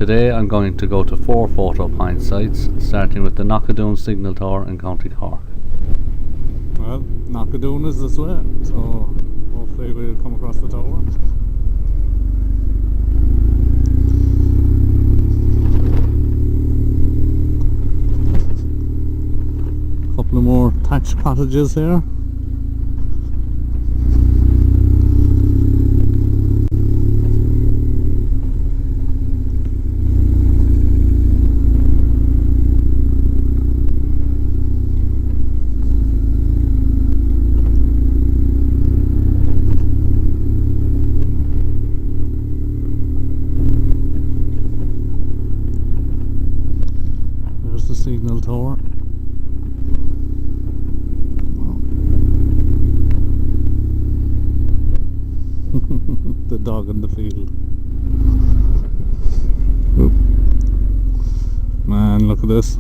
Today I'm going to go to 4 photo point sites, starting with the Knockadoon Signal Tower in County Cork. Well, Knockadoon is this way, so hopefully we'll come across the tower. Couple of more thatched cottages here. There's the signal tower. The dog in the field. Oop. Man, look at this.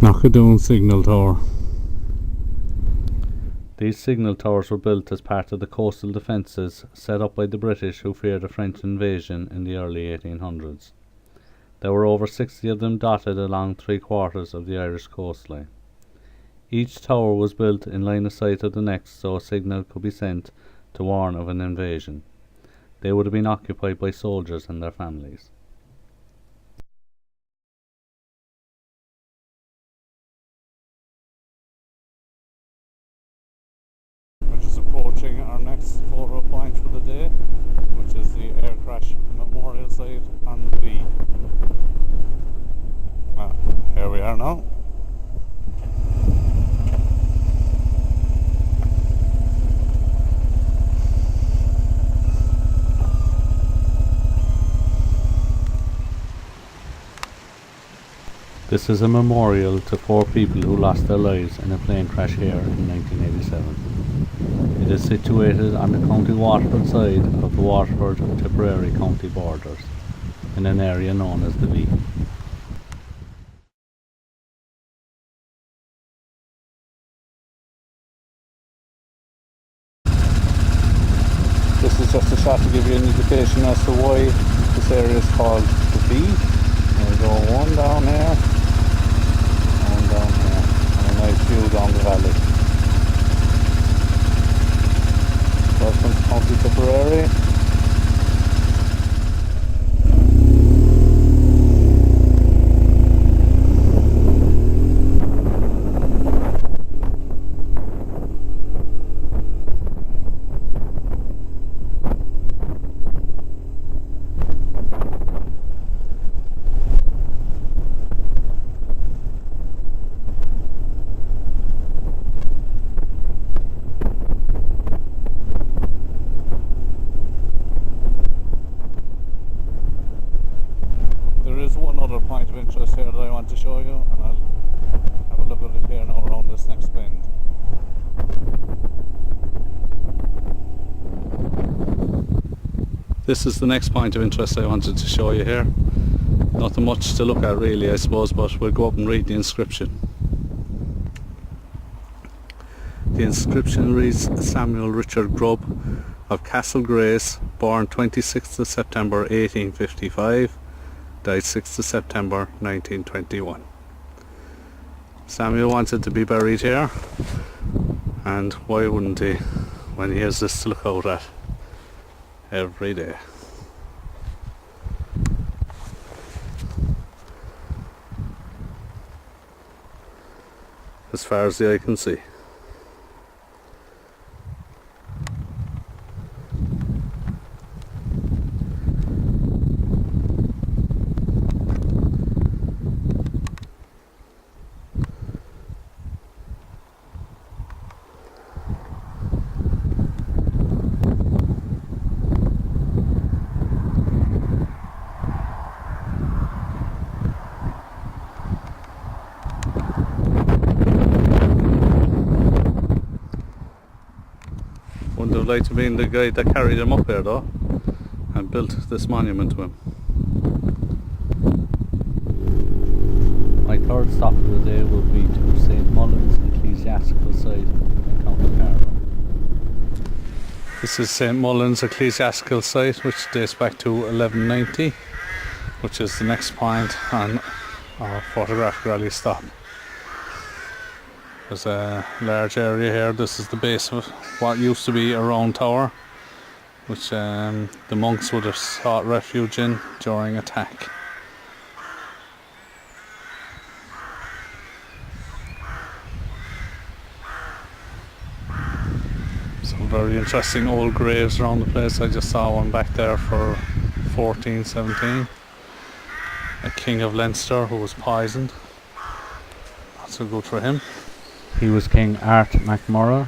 Knockadoon Signal Tower. These signal towers were built as part of the coastal defences set up by the British who feared a French invasion in the early 1800s. There were over 60 of them dotted along 3/4 of the Irish coastline. Each tower was built in line of sight of the next so a signal could be sent to warn of an invasion. They would have been occupied by soldiers and their families. Approaching our next photo point for the day, which is the air crash memorial site on the V. Here we are now. This is a memorial to 4 people who lost their lives in a plane crash here in 1987. It is situated on the County Waterford side of the Waterford-Tipperary county borders, in an area known as the V. This is just a shot to give you an indication as to why this area is called the V. We'll go one down here, one down here, and a nice view down the valley. Welcome to County Tipperary. There is one other point of interest here that I want to show you, and I'll have a look at it here now around this next bend. This is the next point of interest I wanted to show you here. Nothing much to look at really, I suppose, but we'll go up and read the inscription. The inscription reads Samuel Richard Grubb of Castle Grace, born 26th of September 1855, died 6th of September 1921. Samuel wanted to be buried here, and why wouldn't he? when he has this to look out at every day. As far as the eye can see. Wouldn't have liked to be the guy that carried him up here though, and built this monument to him. My third stop of the day will be to St Mullins Ecclesiastical Site in County Carlow. This is St Mullins Ecclesiastical Site, which dates back to 1190, which is the next point on our photographic rally stop. There's a large area here. This is the base of what used to be a round tower, which the monks would have sought refuge in during attack. Some very interesting old graves around the place. I just saw one back there for 1417. A king of Leinster who was poisoned. Not so good for him. He was King Art MacMurrough,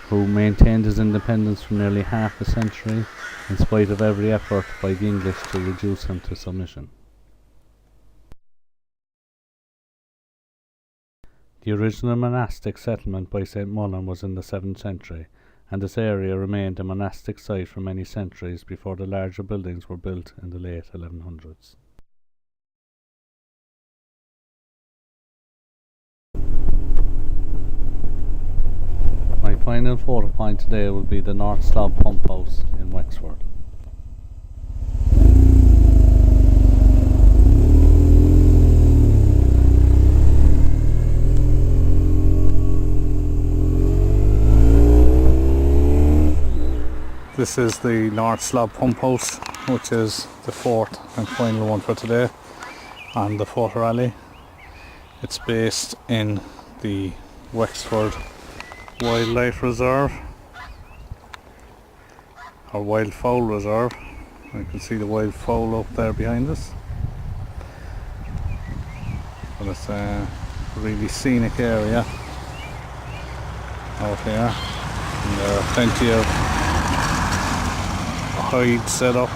who maintained his independence for nearly half a century, in spite of every effort by the English to reduce him to submission. The original monastic settlement by St Mullin was in the 7th century, and this area remained a monastic site for many centuries before the larger buildings were built in the late 1100s. My final photo point today will be the North Slob Pump House in Wexford. This is the North Slob Pump House, which is the fourth and final one for today on the photo rally. It's based in the Wexford Wildlife Reserve, or Wildfowl Reserve. You can see the wild fowl up there behind us. But it's a really scenic area out here, and there are plenty of hides set up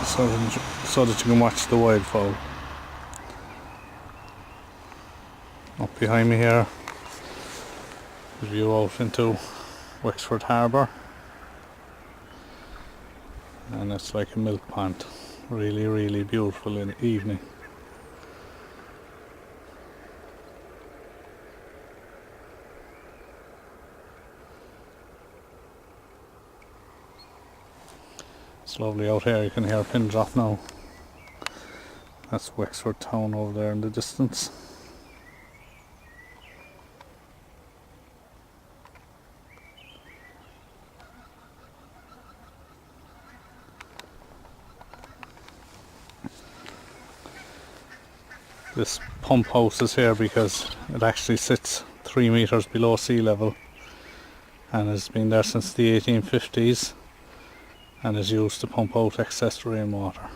so that you can watch the wildfowl. Up behind me here, view out into Wexford Harbour, and it's like a milk pond. Really beautiful in the evening. It's lovely out here. You can hear a pin drop now. That's Wexford town over there in the distance. This pump house is here because it actually sits 3 meters below sea level and has been there since the 1850s and is used to pump out excess rainwater.